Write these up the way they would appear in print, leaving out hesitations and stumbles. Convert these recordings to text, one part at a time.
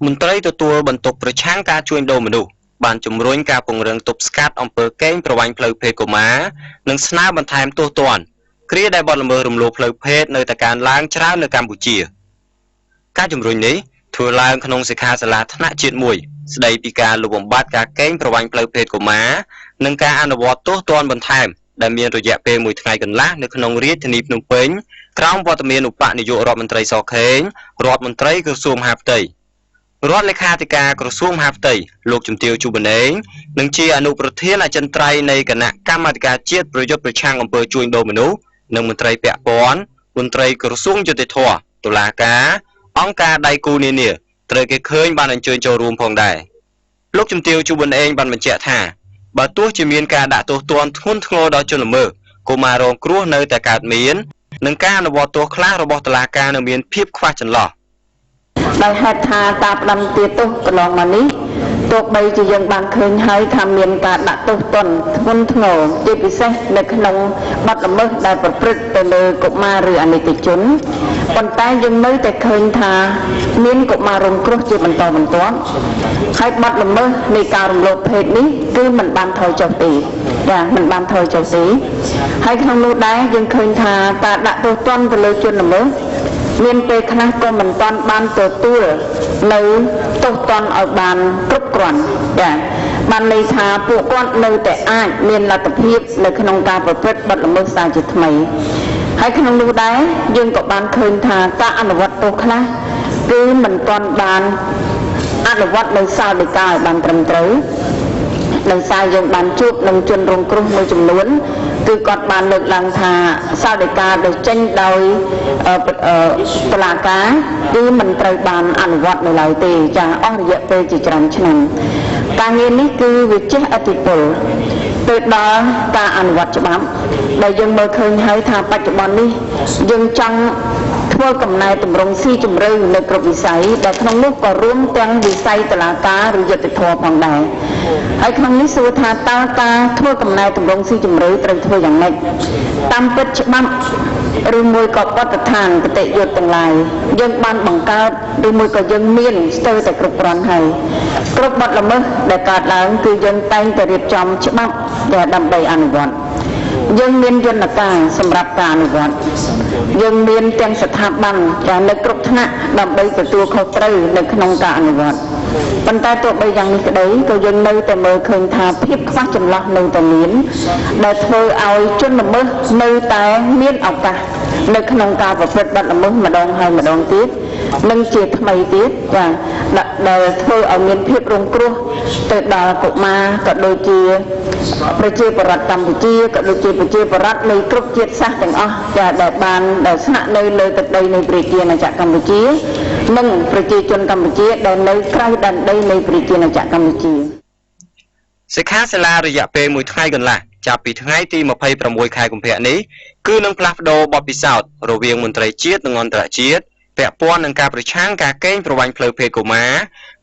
មន្ត្រីទទួលបន្ទុកប្រឆាំងការជួញដូរមនុស្សបានជំរុញការពង្រឹងទប់ស្កាត់អំពើកេងប្រវ័ញ្ចផ្លូវភេទកុមារនិងស្នើបន្ថែមទោសទណ្ឌគ្រាដែលបទល្មើសរំលោភផ្លូវភេទនៅតែកើនឡើងច្រើននៅកម្ពុជាការជំរុញនេះធ្វើឡើងក្នុងសិក្ខាសាលាថ្នាក់ជាតិមួយស្ដីពីការលុបបំបាត់ការកេងប្រវ័ញ្ចផ្លូវភេទកុមារនិងការអនុវត្តទោសទណ្ឌបន្ថែមដែលមានរយៈពេល1ថ្ងៃកន្លះនៅក្នុងរាជធានីភ្នំពេញក្រោមវត្តមានឧបនាយករដ្ឋមន្ត្រីសខេងរដ្ឋមន្ត្រីក្រសួងមហាផ្ទៃរដ្ឋលេខាធិការក្រសួងមហាផ្ទៃលោកជំទាវជូបណេងនិងជាអនុប្រធានអចិន្ត្រៃយ៍នៃគណៈកម្មាធិការជាតិប្រយុទ្ធប្រឆាំងអំពើជួញដូរមនុស្សនិងមន្ត្រីពាក់ព័ន្ធមន្ត្រីក្រសួងយុតិធធម៌តុលាការអង្គការដៃគូនានាត្រូវគេឃើញបានអញ្ជើញចូលរួមផងដែរលោកជំទាវជូបណេងបានបញ្ជាក់ថាបើទោះជាមានការដាក់ទោសទណ្ឌធ្ងន់ធ្ងរដល់ជនល្មើសកុមាររងគ្រោះនៅតែកើតមាននិងការអនុវត្តទោសខ្លះរបស់តុលាការនៅមានភាពខ្វះចន្លោះដោយហេតុថាការផ្ដន្ទាទោសកន្លងមកនេះទោះបីជាយើងបានឃើញហើយថាមានការដាក់ទោសទណ្ឌធ្ងន់ធ្ងរជាពិសេសនៅក្នុងបទល្មើសដែលប្រព្រឹត្តទៅលើកុមារឬអនិច្ចជនប៉ុន្តែយើងនៅតែឃើញថាមានកុមាររងគ្រោះជាបន្តបន្ទាប់ហើយបទល្មើសនៃការរំលោភភេទនេះគឺមិនបានថយចុះទេចាមិនបានថយចុះទេហើយក្នុងនោះដែរយើងឃើញថាការដាក់ទោសទណ្ឌទៅលើជនល្មើសមានពេលខ្លះក៏មិនទាន់បានទទួលនៅទោសទណ្ឌឲ្យបានគ្រប់គ្រាន់ចាបានន័យថាពួកគាត់នៅតែអាចមានលទ្ធភាពនៅក្នុងការប្រព្រឹត្តបទល្មើសសារជាថ្មីហើយក្នុងនោះដែរយើងក៏បានឃើញថាការអនុវត្តទោសខ្លះគឺមិនទាន់បានអនុវត្តនៅសាលដីកាឲ្យបានត្រឹមត្រូវដោយសារយើងបានជួបនឹងជនរងគ្រោះមួយចំនួនគឺគាត់បានលើកឡើងថាសាលដីកាដែលចេញដោយតុលាការគឺមិនត្រូវបានអនុវត្តនៅឡើយទេចាអស់រយៈពេលជាច្រើនឆ្នាំការងារនេះគឺវាជះឥទ្ធិពលទៅដល់ការអនុវត្តច្បាប់ដែលយើងមើលឃើញហើយថាបច្ចុប្បន្ននេះយើងចង់ធ្វើកំណែតម្រង់ស៊ីជម្រៅនៅគ្រប់វិស័យដែលក្នុងនោះក៏រួមទាំងវិស័យតុលាការឬយុត្តិធម៌ផងដែរហើយក្នុងនេះសួរថាតើការធ្វើកំណែតម្រង់ស៊ីជម្រៅត្រូវធ្វើយ៉ាងម៉េចតាមពិតច្បាប់ឬមួយក៏បទដ្ឋានគតិយុត្តទាំងឡាយយើងបានបង្កើតឬមួយក៏យើងមានស្ទើរតែគ្រប់គ្រាន់ហើយគ្រប់បទល្មើសដែលកើតឡើងគឺយើងតែងតែរៀបចំច្បាប់ដើម្បីអនុវត្តយើងមានយន្តការសម្រាប់ការអនុវត្តយើងមានទាំងស្ថាប័នដែលនៅគ្រប់ថ្នាក់ដើម្បីទទួលខុសត្រូវនៅក្នុងការអនុវត្តប៉ុន្តែទោះបីយ៉ាងនេះក្តីក៏យើងនៅតែមើលឃើញថាភាពខ្វះចន្លោះនៅតែមានដែលធ្វើឲ្យជនល្មើសនៅតែមានឱកាសនៅក្នុងការប្រព្រឹត្តបទល្មើសម្ដងហើយម្ដងទៀតនិងជាថ្មីទៀតចាដែលធ្វើឲ្យមានភាពរងគ្រោះទៅដល់កុមារក៏ដូចជាប្រជាពលរដ្ឋកម្ពុជាក៏ដូចជាប្រជាពលរដ្ឋនៃគ្រប់ជាតិសាសន៍ទាំងអស់ចាដែលបានស្នាក់នៅលើទឹកដីនៃប្រជាណាចក្រកម្ពុជានិងប្រជាជនកម្ពុជាដែលនៅក្រៅដែនដីនៃប្រជាណាចក្រកម្ពុជាសិក្ខាសាលារយៈពេល1ថ្ងៃកន្លះចាប់ពីថ្ងៃទី26ខែកុម្ភៈនេះគឺនឹងផ្លាស់ប្ដូរបទពិសោធន៍រវាងមន្ត្រីជាតិនិងអន្តរជាតិពាក់ព័ន្ធនឹងការប្រឆាំងការកេងប្រវ័ញ្ចផ្លូវភេទកុមារ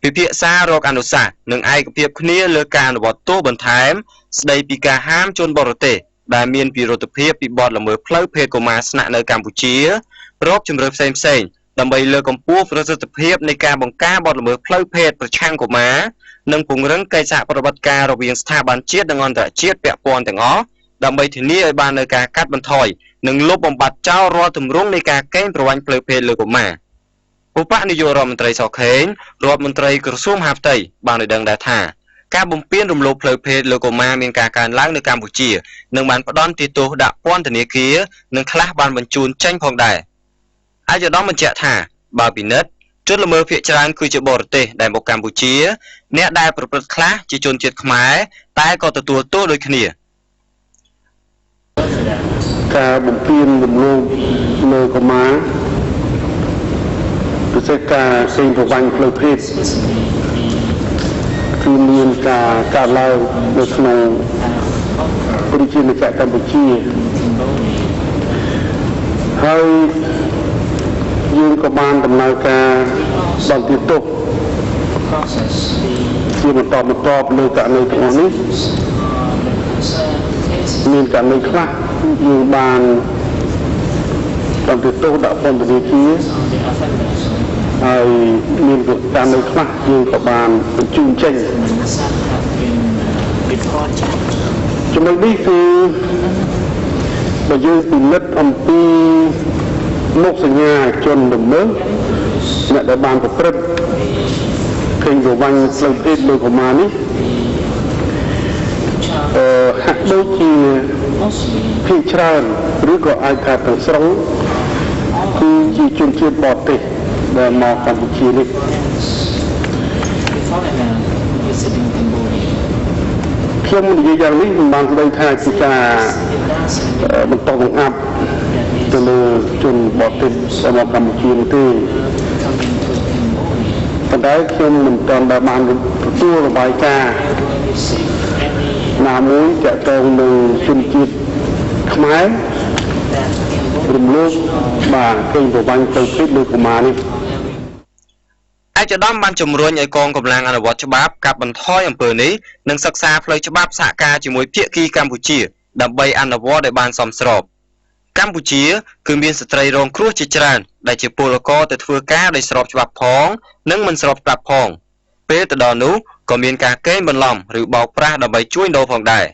ពិភាក្សារកអនុសាសន៍និងឯកភាពគ្នាលើការអនុវត្តទោសបន្ថែមស្ដីពីការហាមជនបរទេសដែលមានវិរុទ្ធភាពពីបទល្មើសផ្លូវភេទកុមារស្នាក់នៅកម្ពុជារកជំរឿនផ្សេងៗដើម្បីលើកកម្ពស់ប្រសិទ្ធភាពនៃការបង្ការបទល្មើសផ្លូវភេទប្រឆាំងកុមារនិងពង្រឹងកិច្ចសហប្រតិបត្តិការរវាងស្ថាប័នជាតិនិងអន្តរជាតិពាក់ព័ន្ធទាំងអស់ដើម្បីធានាឲ្យបាននូវការកាត់បន្ថយនិងលុបបំបាត់ចោលរាល់ទម្រង់នៃការកេងប្រវ័ញ្ចផ្លូវភេទលើកុមារឧបនាយករដ្ឋមន្ត្រីសខេងរដ្ឋមន្ត្រីក្រសួងមហាផ្ទៃបានឲ្យដឹងដែរថាការបំពានរំលោភផ្លូវភេទលើកុមារមានការកើនឡើងនៅកម្ពុជានិងបានផ្ដន្ទាទោសដាក់ពន្ធនាគារនិងខ្លះបានបញ្ជូនចេញផងដែរអាយដាមបញ្ជាក់ថាបើពិនិត្យជនល្មើសភាគច្រើនគឺជាបរទេសដែលមកកម្ពុជាអ្នកដែលប្រព្រឹត្តខ្លះជាជនជាតិខ្មែរតែក៏ទទួលទោសដូចគ្នាការបំពានរំលោភលើកុមារពិសេសការកេងប្រវ័ញ្ចផ្លូវភេទគឺមានការកើតឡើងនៅក្នុងប្រជាណាចក្រកម្ពុជាហើយយើងក៏បានដំណើរការបន្ទាទោសជាបន្តបន្ទាប់លើករណីទាំងនេះមានករណីខ្លះយើងបានបន្ទាទោសដាក់ពន្ធនាគារ ហើយមានតាមនៅខ្លះយើងក៏បានបញ្ជូនចេញចំណុចនេះគឺបើយើងពិនិត្យអំពីមុខសញ្ញាជនល្មើសអ្នកដែលបានប្រព្រឹត្តឃើញប្រវត្តិផ្លូវភេទលើកុមារនេះហាក់ដូចជាភាគច្រើនឬក៏អាចថាទាំងស្រុងគឺជាជនជាតិបរទេសដែលមកកម្ពុជានេះខ្ញុំនិយាយយ៉ាងនេះមិនបានស្ដីថាជាការបន្តបង្អាប់ទៅលើជនបរទេសមកកម្ពុជានោះទេប៉ុន្តែខ្ញុំមិនទាន់បានទទួលរបាយការណ៍ណាមួយទាក់ទងនឹងជនជាតិខ្មែររំលោភបាទឃើញប្រវត្តិទៅភេទលើកុមារនេះឯកឧត្តមបានជំរុញឲ្យកងកម្លាំងអនុវត្តច្បាប់កាត់បន្ថយអំពើនេះនិងសិក្សាផ្លូវច្បាប់សហការជាមួយភាគីកម្ពុជាដើម្បីអនុវត្តឲ្យបានសមស្របកម្ពុជាគឺមានស្ត្រីរងគ្រោះជាច្រើនដែលជាពលករទៅធ្វើការដោយស្របច្បាប់ផងនិងមិនស្របច្បាប់ផងពេលទៅដល់នោះក៏មានការកេងបន្លំឬបោកប្រាស់ដើម្បីជួញដូរផងដែរ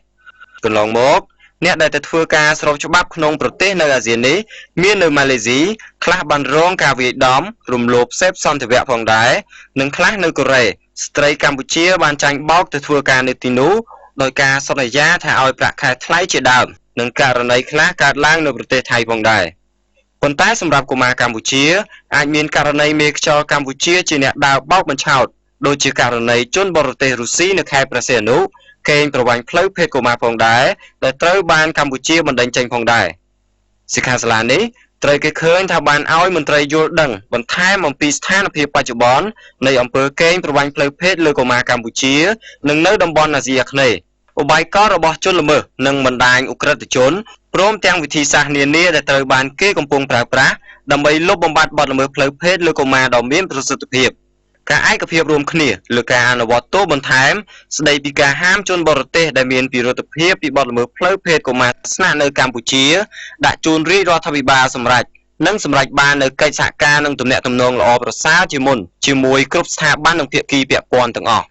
កន្លងមកអ្នកដែលទៅធ្វើការស្របច្បាប់ក្នុងប្រទេសនៅអាស៊ាននេះមាននៅម៉ាឡេស៊ីខ្លះបានរងការវាយដំរំលោភសេពសន្តិវៈផងដែរនិងខ្លះនៅកូរ៉េស្ត្រីកម្ពុជាបានចាញ់បោកទៅធ្វើការនៅទីនោះដោយការសន្យាថាឲ្យប្រាក់ខែថ្លៃជាដើមនិងករណីខ្លះកើតឡើងនៅប្រទេសថៃផងដែរប៉ុន្តែសម្រាប់កុមារកម្ពុជាអាចមានករណីមេខ្យល់កម្ពុជាជាអ្នកដើរបោកបញ្ឆោតដូចជាករណីជនបរទេសរុស្ស៊ីនៅខេត្តព្រះសីហនុកេងប្រវ័ញ្ចផ្លូវភេទកុមារផងដែរដែលត្រូវបានកម្ពុជាបណ្តេញចេញផងដែរសិក្ខាសាលានេះត្រូវគេឃើញថាបានឲ្យមន្ត្រីយល់ដឹងបន្ថែមអំពីស្ថានភាពបច្ចុប្បន្ននៃអំពើកេងប្រវ័ញ្ចផ្លូវភេទលើកុមារកម្ពុជានិងនៅតំបន់អាស៊ីអាគ្នេយ៍ឧបាយកលរបស់ជនល្មើសនិងបណ្ដាញឧក្រិដ្ឋជនព្រមទាំងវិធីសាស្ត្រនានាដែលត្រូវបានគេកំពុងប្រើប្រាស់ដើម្បីលុបបំបាត់បទល្មើសផ្លូវភេទលើកុមារដ៏មានប្រសិទ្ធភាពការឯកភាពរួមគ្នាលើការអនុវត្តទោសបន្ថែមស្ដីពីការហាមជនបរទេសដែលមានពិរុទ្ធភាពពីបទល្មើសផ្លូវភេទកុមារស្នាក់នៅកម្ពុជាដាក់ជូនរាជរដ្ឋាភិបាលសម្រាប់និងសម្រេចបាននៅកិច្ចសហការនិងទំនាក់ទំនងល្អប្រសើរជាមុនជាមួយគ្រប់ស្ថាប័ននិងភាគីពាក់ព័ន្ធទាំងអស់